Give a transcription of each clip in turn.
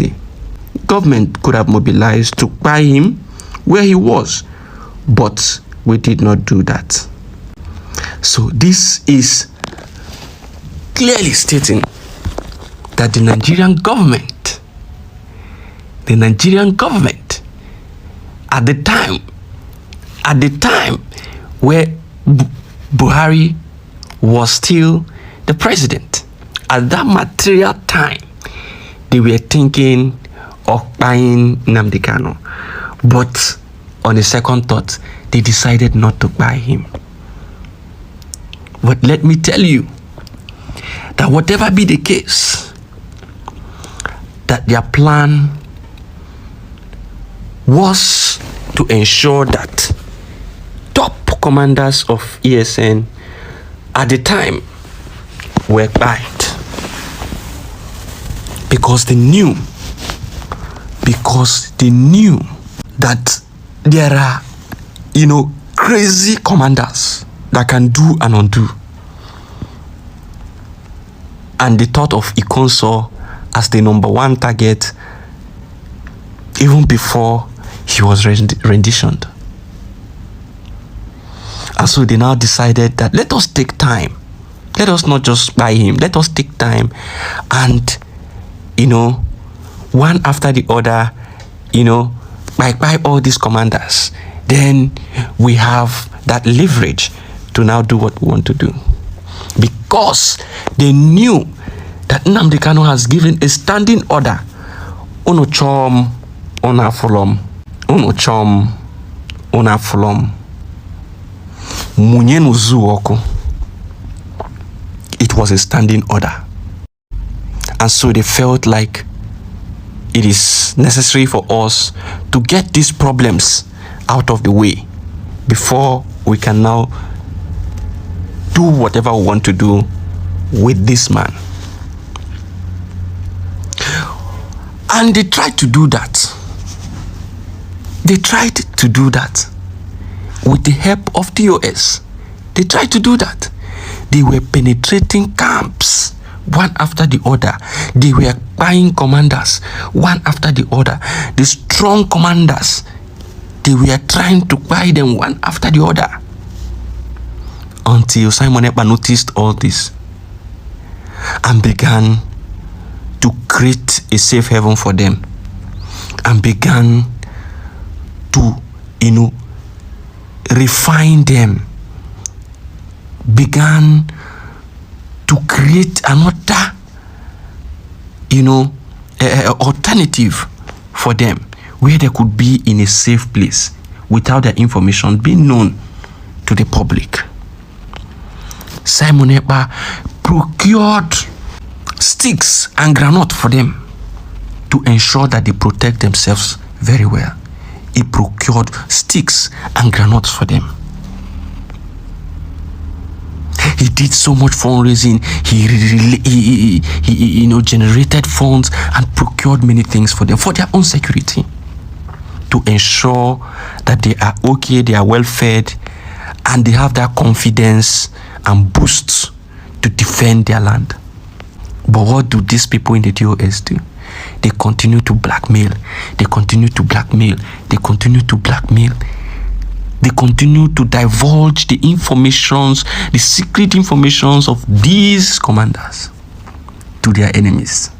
insecurity. Government could have mobilized to buy him where he was, but we did not do that. So this is clearly stating that the Nigerian government at the time where Buhari was still the president, at that material time, they were thinking of buying Nnamdi Kanu. But on the second thought, they decided not to buy him. But let me tell you that whatever be the case, that their plan was to ensure that top commanders of ESN at the time were buyed, because they knew that there are, crazy commanders that can do and undo. And they thought of Ikonso as the number one target even before he was renditioned. And so they now decided that let us take time. Let us not just buy him. Let us take time and, one after the other, buy all these commanders. Then we have that leverage to now do what we want to do. Because they knew that Nnamdi Kanu has given a standing order. Ono chom, ona fulom. Ono chom, ona fulom. Munyenu zuoko. It was a standing order. And so they felt like it is necessary for us to get these problems out of the way before we can now do whatever we want to do with this man. And they tried to do that. They tried to do that with the help of DOS. They tried to do that. They were penetrating camps one after the other. They were buying commanders one after the other. The strong commanders, they were trying to buy them one after the other. Until Simon Ekpa noticed all this and began to create a safe haven for them and began to, refine them, began to create another, alternative for them where they could be in a safe place without their information being known to the public. Simon Ekpa procured sticks and granite for them to ensure that they protect themselves very well. He procured sticks and granites for them. He did so much fundraising. He generated funds and procured many things for them for their own security, to ensure that they are okay, they are well fed, and they have that confidence and boost to defend their land. But what do these people in the DOS do? They continue to blackmail. They continue to blackmail. They continue to blackmail. They continue to divulge the informations, the secret informations of these commanders to their enemies.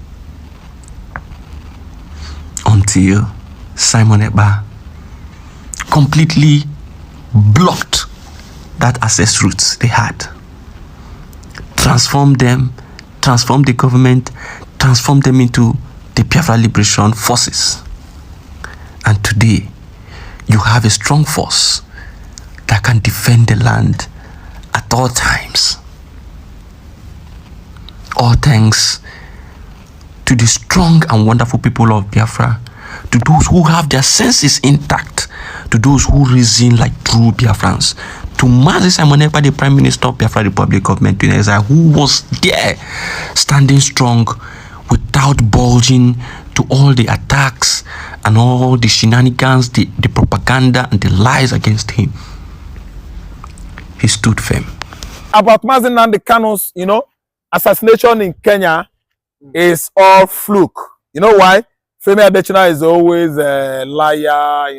Until Simon Ekpa completely blocked that access routes they had. Transformed them, transformed the government, transformed them into the Biafra Liberation Forces. And today, you have a strong force that can defend the land at all times. All thanks to the strong and wonderful people of Biafra, to those who have their senses intact, to those who reason like true Biafrans, to Mazi Simon Ekpa, the Prime Minister of Biafra Republic of Nigeria, who was there standing strong without bulging to all the attacks and all the shenanigans, the propaganda and the lies against him. He stood firm. About Mazi Nnamdi Kanu's, assassination in Kenya is all fluke. You know why? Femi Adesina is always a liar,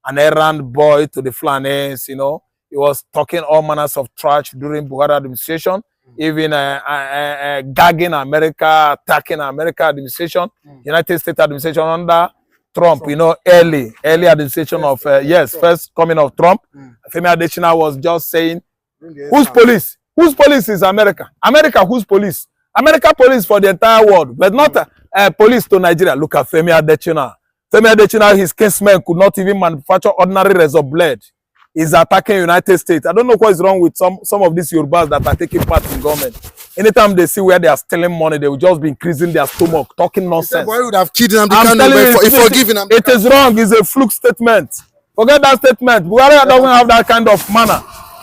an errand boy to the Fulanis, He was talking all manners of trash during Buhari administration, even gagging America, attacking America administration, United States administration under Trump, early administration of, first coming of Trump. Femi Adesina was just saying, whose police? Whose police is America? America, whose police? America police for the entire world, but not police to Nigeria. Look at Femi Adesina. Femi Adesina, his kinsmen could not even manufacture ordinary razor blade. He's attacking United States. I don't know what is wrong with some of these Yorubas that are taking part in government. Anytime they see where they are stealing money, they will just be increasing their stomach, talking nonsense. Why would have killed Nnamdi Kanu for giving him? It is wrong. It's a fluke statement. Forget that statement. Buhari doesn't have that kind of manner.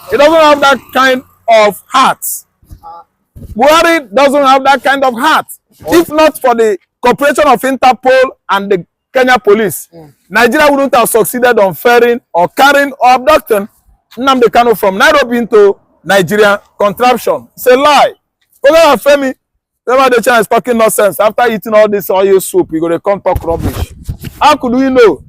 He doesn't have that kind of heart. Buhari doesn't have that kind of heart. If not for the cooperation of Interpol and the Kenya police, Nigeria wouldn't have succeeded on ferrying or carrying or abducting Nnamdi Kanu from Nairobi into Nigeria contraption. It's a lie. Femi Adesina is talking nonsense. After eating all this oil soup, you're going to come talk rubbish. How could we know?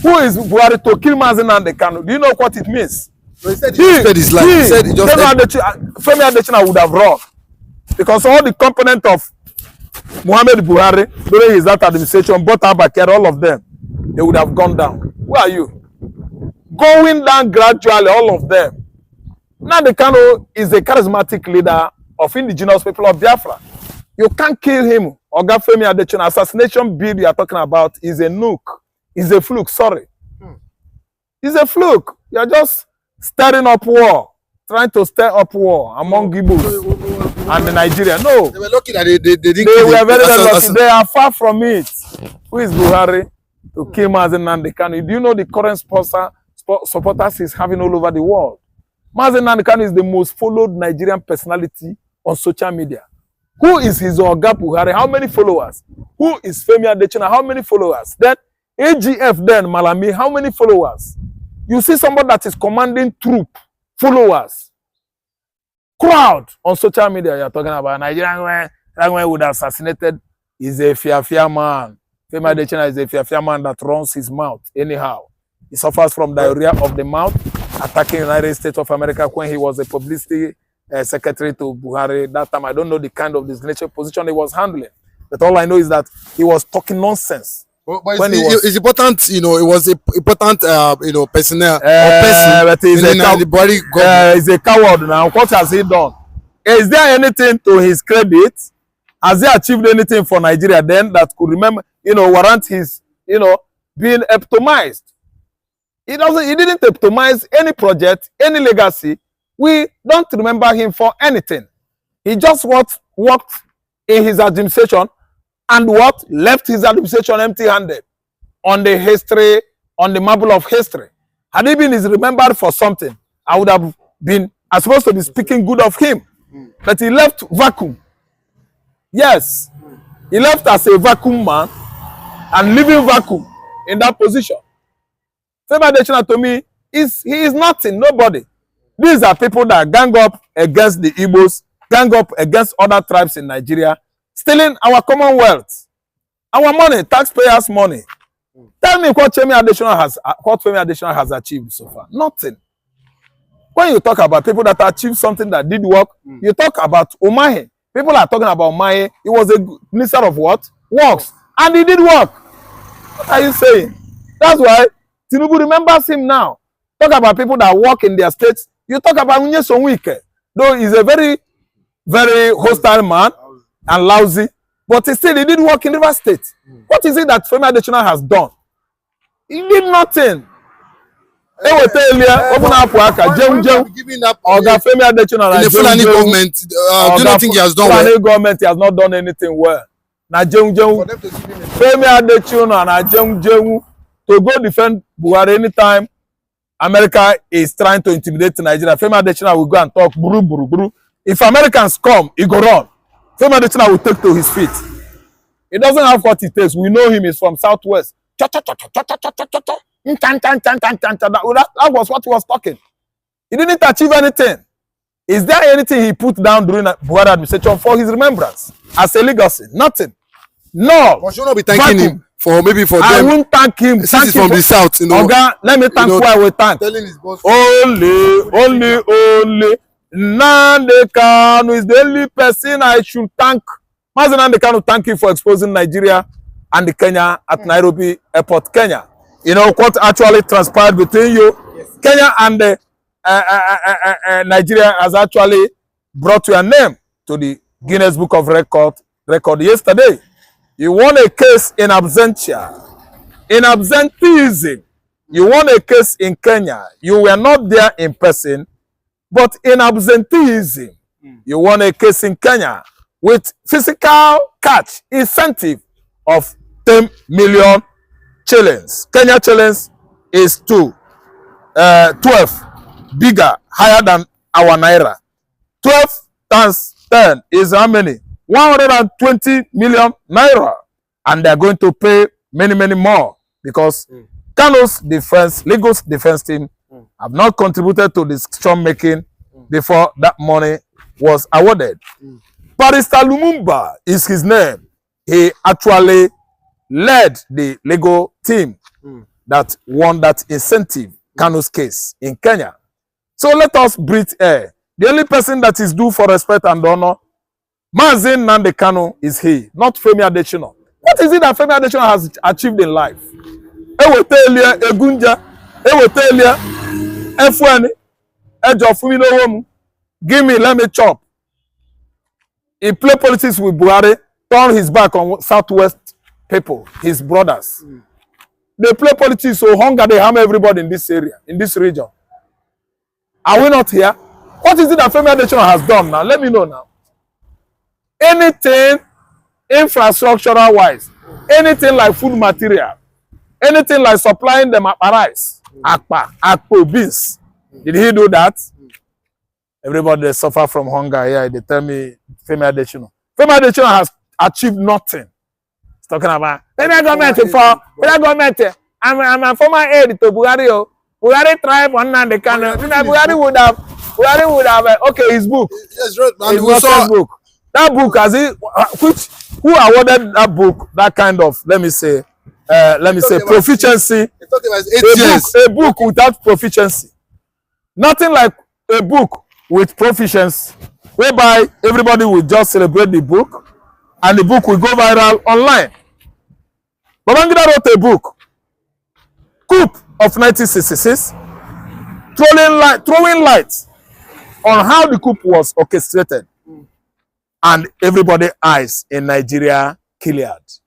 Who is Buhari to kill Nnamdi Kanu? Do you know what it means? So he said he spared his life. He said he just Femi Adesina would have run. Because all the components of Muhammad Buhari during his that administration, both Abakar, all of them, they would have gone down. Who are you? Going down gradually, all of them. Nnamdi Kanu is a charismatic leader of indigenous people of Biafra. You can't kill him. Oga Femi Adesina, assassination bill you are talking about is a nuke. Is a fluke, sorry. It's a fluke. You are just stirring up war, trying to stir up war among Igbos and the Nigeria. No. They were lucky that they didn't. They were very lucky. They are far from it. Who is Buhari to kill Nnamdi Kanu? Do you know the current supporters he's having all over the world? Nnamdi Kanu is the most followed Nigerian personality on social media. Who is his Oga Buhari? How many followers? Who is Femi Adesina? How many followers? Then AGF then Malami, how many followers? You see somebody that is commanding troop, followers, crowd on social media. You're talking about Nigerian who would have assassinated is a fear man. Femi Adesina is a fear man that runs his mouth anyhow. He suffers from diarrhea of the mouth, attacking the United States of America when he was a publicity secretary to Buhari. That time, I don't know the kind of designation position he was handling. But all I know is that he was talking nonsense. But it's important, it was important, personnel or person. But he's a coward now. What has he done? Is there anything to his credit? Has he achieved anything for Nigeria then that could warrant his, being epitomized? He didn't epitomize any project, any legacy. We don't remember him for anything. He just worked in his administration and left his administration empty-handed on the marble of history. Had he been remembered for something, I would have been supposed to be speaking good of him. But he left vacuum. Yes, he left as a vacuum man and living vacuum in that position. Femi Adesina to me he is nothing, nobody. These are people that gang up against the Igbos, gang up against other tribes in Nigeria, stealing our commonwealth, our money, taxpayers' money. Tell me what Femi Adesina has achieved so far. Nothing. When you talk about people that achieved something that did work, you talk about Umahi. People are talking about Umahi. He was a minister of what? Works. And he did work. What are you saying? That's why Tinubu remembers him now. Talk about people that work in their states. You talk about Nyesom Wike. Though he's a very, very hostile man and lousy, but still he did work in River State. What is it that Femi Adesina has done? He did nothing. They will tell you, open up Oga Femi Adesina in the Fulani government. Do you think he has done well? Fulani government, he has not done anything well. Femi Adesina na to go defend Buhari anytime America is trying to intimidate Nigeria. Femi Adesina will go and talk buru buru buru. If Americans come, he go run. Femi Adesina will take to his feet. He doesn't have what it takes. We know him. He's from Southwest. That was what he was talking. He didn't achieve anything. Is there anything he put down during Buhari administration for his remembrance as a legacy? Nothing. No. But you not be thanking him for maybe for I them. won't thank him. Since he's from the south, you know. Oga, let me thank who I will thank. Telling his boss. Only. Nnamdi Kanu is the only person I should thank. Mazi Nnamdi Kanu, thank you for exposing Nigeria and the Kenya at Nairobi Airport, Kenya. You know what actually transpired between you. Yes. Kenya and Nigeria has actually brought your name to the Guinness Book of Record yesterday. You won a case in absentia, in absenteeism. You won a case in Kenya. You were not there in person, but in absenteeism, you won a case in Kenya with physical catch incentive of 10 million shillings. Kenya shillings is 12, bigger, higher than our naira. 12 times 10 is how many? 120 million naira. And they're going to pay many more because Kanu's defense, legal defense team have not contributed to the storm making before that money was awarded. Barrister Lumumba is his name. He actually led the legal team that won that incentive, Kanu's case in Kenya. So let us breathe air. The only person that is due for respect and honor, Mazi Nnamdi Kanu, is he, not Femi Adesina. What is it that Femi Adesina has achieved in life? Ewotelia, Egunja, Ewotelia, Efweni, Ejofumino, give me, let me chop. He played politics with Buhari, turned his back on Southwest people, his brothers. They play politics, so hunger, they harm everybody in this area, in this region. Are we not here? What is it that Femi Adesina has done now? Let me know now. Anything infrastructural wise, anything like food material, anything like supplying them rice, akpo, beans. Did he do that? Everybody they suffer from hunger here. They tell me Femi Adesina. Femi Adesina has achieved nothing. He's talking about federal government. I'm a former aide to Buhari. Buhari tried on Nnamdi Kanu. Buhari would have okay, his book. Yes, right. And his book. That book has it, who awarded that book that kind of proficiency? A book without proficiency. Nothing like a book with proficiency, whereby everybody will just celebrate the book and the book will go viral online. Babangida wrote a book, Coup of 1966, throwing light on how the coup was orchestrated. And everybody's eyes in Nigeria cleared.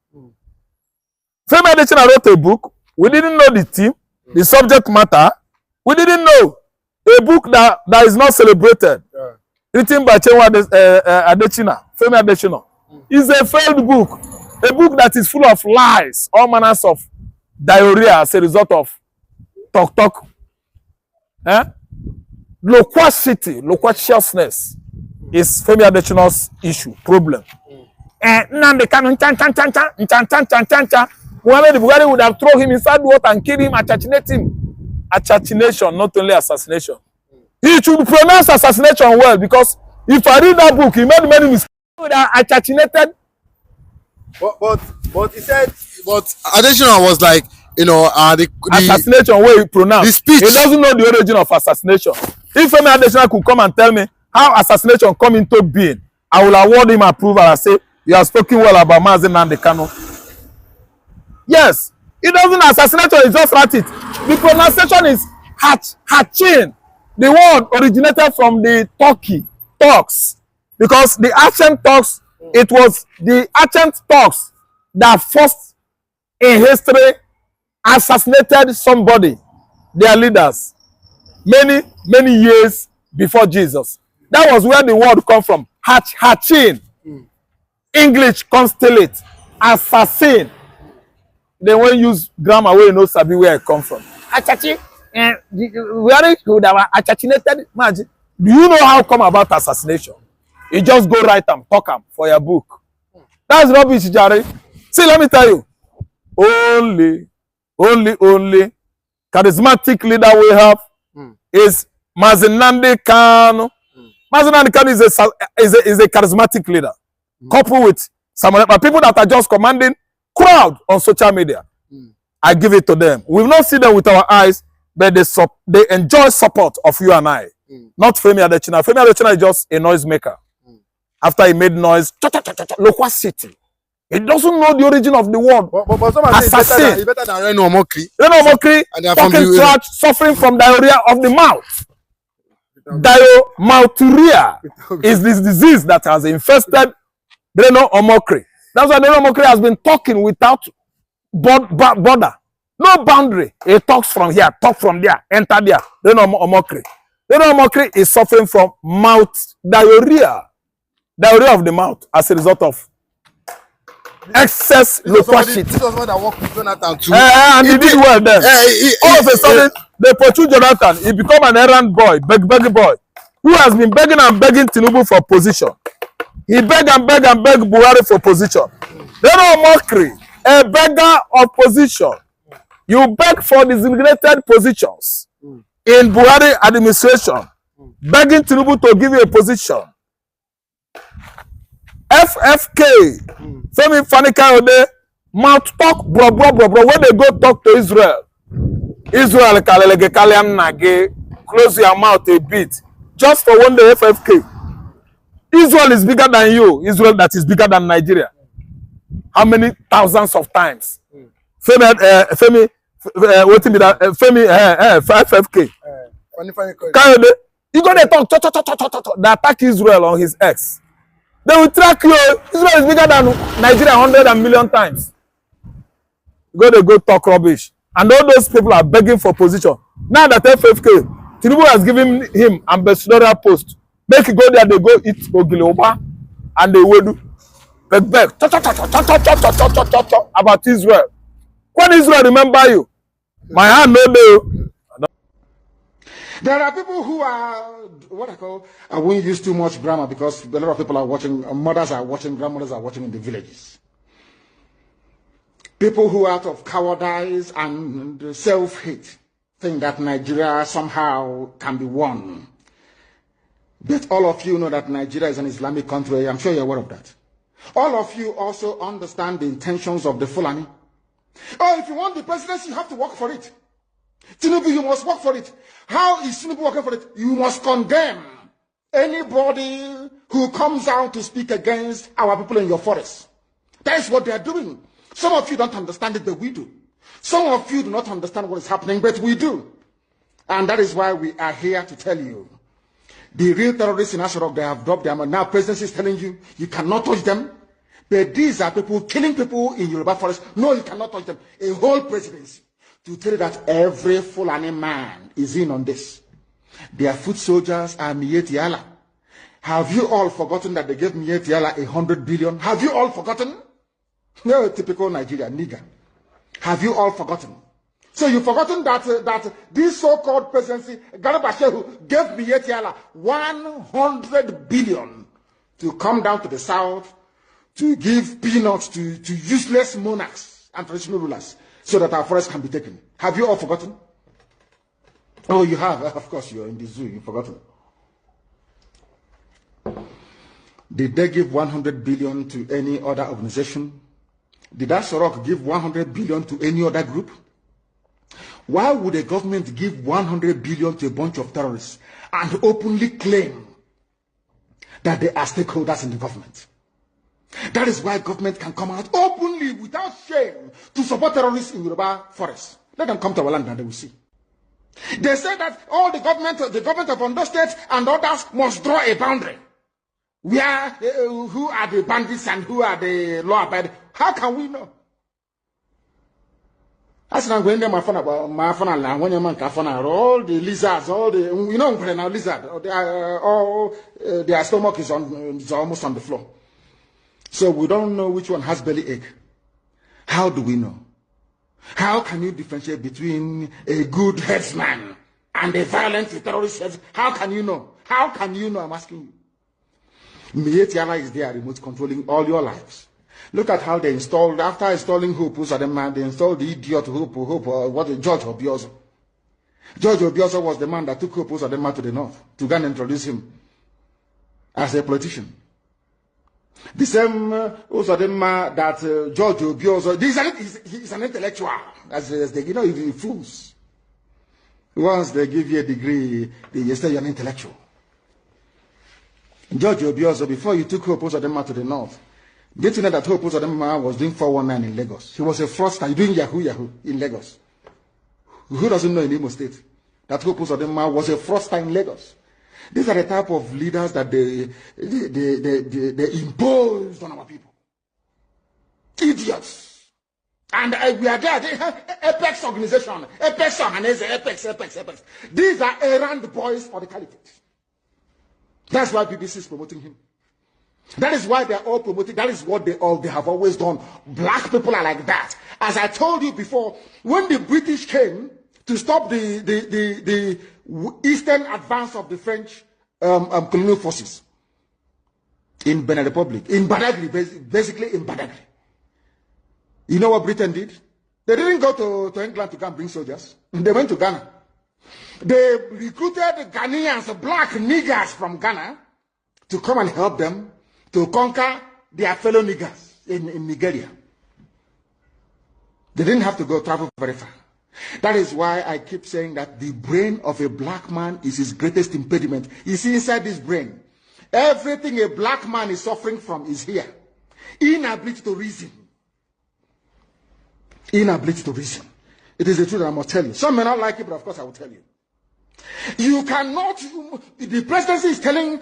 Femi Adesina wrote a book. We didn't know the theme, the subject matter. We didn't know. A book that is not celebrated. Written by Adesina, Femi Adesina. Is a failed book. A book that is full of lies, all manners of diarrhea as a result of talk. Loquaciousness is Femi Adesina's issue, problem. Nnamdi Kanu, Muhammad Buhari would have thrown him inside water and kill him, assassinate him. Assassination, not only assassination. He should pronounce assassination well, because if I read that book, he made many mistakes. He would have assassinated. But he said, but Adesina was like, you know, the assassination where he pronounced. The speech. He doesn't know the origin of assassination. If Femi Adesina could come and tell me how assassination come into being, I will award him approval and say, you have spoken well about Mazi Nnamdi Kanu. Yes, it doesn't assassination, he just write it. The pronunciation is hatching. The word originated from the Turks, because the ancient Turks, it was the ancient Turks that first in history assassinated somebody, their leaders, many years before Jesus. That was where the word come from. Hatching. English constellate. Assassin. They won't use grammar where you know sabi where I come from. Achachi. Where would have assassinated? Do you know how come about assassination? You just go write them, talk them for your book. That's rubbish, Jare. See, let me tell you. Only charismatic leader we have is Mazi Nnamdi Kanu. Mazi Nnamdi Kanu is a charismatic leader. Coupled with some people that are just commanding crowd on social media. I give it to them. We've not seen them with our eyes, but they enjoy support of you and I. Not Femi Adesina. Femi Adesina is just a noisemaker. After he made noise, local city. He doesn't know the origin of the word. But someone says it's better than Reno Omokri. Reno Omokri, talking trash, suffering from diarrhea of the mouth. Diarrhea is this disease that has infested Reno Omokri. That's why Reno Omokri has been talking without border. No boundary. He talks from here, talk from there, enter there. Reno Omokri. Reno Omokri is suffering from mouth diarrhea. Diarrhea of the mouth as a result of excess loquacity. This was one that worked with Jonathan too. And he did well then. All of a sudden, they pursue Jonathan. He become an errand boy, begging boy, who has been begging and begging Tinubu for position. He beg and beg Buhari for position. Reno Omokri, a beggar of position. You beg for designated positions in Buhari administration, begging Tinubu to give you a position. FFK, Femi Fani-Kayode, mouth talk, bro, when they go talk to Israel, close your mouth a bit, just for one day FFK. Israel is bigger than you, Israel that is bigger than Nigeria. How many thousands of times? Femi, FFK. Kayode, you go there talk, they attack Israel on his ex. They will track you. Israel is bigger than Nigeria 100 million times. They go talk rubbish. And all those people are begging for position. Now that FFK, Tinubu has given him ambassadorial post. Make it go there, they go eat Ogiloba and they will do beg about Israel. When Israel remember you, my hand no do. There are people who are what I call, I won't use too much grammar because a lot of people are watching, mothers are watching, grandmothers are watching in the villages. People who out of cowardice and self-hate think that Nigeria somehow can be won. But all of you know that Nigeria is an Islamic country. I'm sure you're aware of that. All of you also understand the intentions of the Fulani. Oh, if you want the presidency, you have to work for it. Tinubu, you must work for it. How is Tinubu working for it? You must condemn anybody who comes out to speak against our people in your forest. That is what they are doing. Some of you don't understand it, but we do. Some of you do not understand what is happening, but we do. And that is why we are here to tell you. The real terrorists in Asarok, they have dropped them, and now presidency is telling you, you cannot touch them. But these are people killing people in Yoruba forest. No, you cannot touch them. A whole presidency to tell you that every Fulani man is in on this. Their foot soldiers are Miyetti Allah. Have you all forgotten that they gave Miyetti Allah 100 billion? Have you all forgotten? No, typical Nigeria, nigger. Have you all forgotten? So you've forgotten that this so-called presidency, Garba Shehu, gave Miyetti Allah 100 billion to come down to the south to give peanuts to useless monarchs and traditional rulers so that our forests can be taken. Have you all forgotten? Oh, you have. Of course, you're in the zoo. You've forgotten. Did they give 100 billion to any other organization? Did Asorok give 100 billion to any other group? Why would a government give 100 billion to a bunch of terrorists and openly claim that they are stakeholders in the government? That is why government can come out openly without shame to support terrorists in Yoruba forests. Let them come to our land and they will see. They say that all the government of Ondo State and others must draw a boundary. Where, who are the bandits and who are the law-abiding? How can we know? As I'm going there, my phone, when your man can all the lizards, all the, you know, now lizard, their stomach is almost on the floor. So we don't know which one has belly ache. How do we know? How can you differentiate between a good headsman and a violent terrorist headsman? How can you know? How can you know? I'm asking you. Miyetti Allah is there, remote controlling all your lives. Look at how they installed, after installing Hope, they installed the idiot George Obiozo. George Obiozo was the man that took Hope to the north to go and introduce him as a politician. The same Uzodinma that George Obi also, he's an intellectual, as they, you know, he fools. Once they give you a degree, they say you're an intellectual. George Obi also, before you took Hope Uzodinma to the north, did you know that Hope Uzodinma was doing 419 in Lagos? He was a fraudster doing Yahoo in Lagos. Who doesn't know in Imo State that Hope Uzodinma was a fraudster in Lagos? These are the type of leaders that they imposed on our people. Idiots. And we are there. Apex organization. Apex organization. Apex. These are errand boys for the caliphate. That's why BBC is promoting him. That is why they're all promoting. That is what they have always done. Black people are like that. As I told you before, when the British came to stop the eastern advance of the French colonial forces in Benin Republic, in Badagry, basically in Badagry. You know what Britain did? They didn't go to England to come bring soldiers. They went to Ghana. They recruited Ghanaians, black niggers from Ghana, to come and help them to conquer their fellow niggers in Nigeria. They didn't have to go travel very far. That is why I keep saying that the brain of a black man is his greatest impediment. You see, inside this brain, everything a black man is suffering from is here. Inability to reason. Inability to reason. It is the truth I must tell you. Some may not like it, but of course I will tell you. You cannot, the presidency is telling,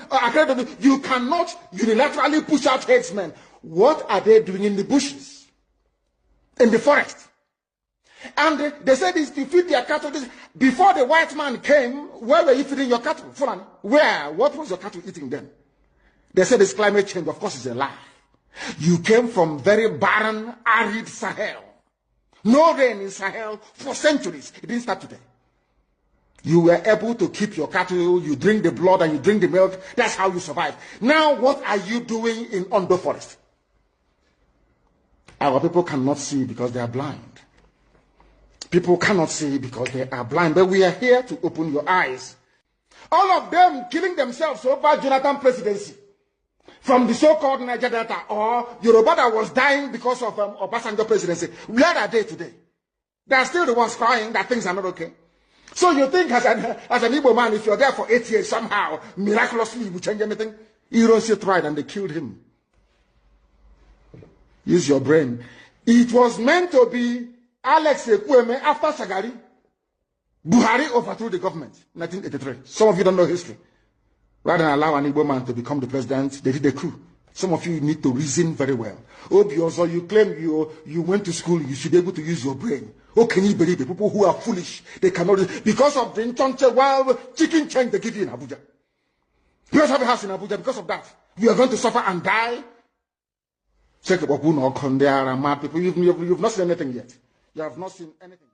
you cannot unilaterally push out headsmen. What are they doing in the bushes? In the forest? And they said this to feed their cattle. Before the white man came, where were you feeding your cattle? Fulani? Where? What was your cattle eating then? They said it's climate change. Of course, it's a lie. You came from very barren, arid Sahel. No rain in Sahel for centuries. It didn't start today. You were able to keep your cattle, you drink the blood and you drink the milk. That's how you survive. Now, what are you doing in Ondo Forest? Our people cannot see because they are blind. People cannot see because they are blind. But we are here to open your eyes. All of them killing themselves over Jonathan presidency. From the so-called Niger Delta or Yoruba that was dying because of Obasanjo presidency. Where are they today? They are still the ones crying that things are not okay. So you think as an Igbo man, if you're there for 8 years, somehow, miraculously, you will change anything? Hiroshi tried and they killed him. Use your brain. It was meant to be Alex Ekwueme after Shagari. Buhari overthrew the government in 1983. Some of you don't know history. Rather than allow an Igbo man to become the president, they did a coup. Some of you need to reason very well. Obi also, you claim you went to school, you should be able to use your brain. Oh, can you believe the people who are foolish? They cannot, because of the Nchonche wild chicken change they give you in Abuja. You don't have a house in Abuja because of that. You are going to suffer and die. Check about who know there are mad people. You've not seen anything yet. You have not seen anything.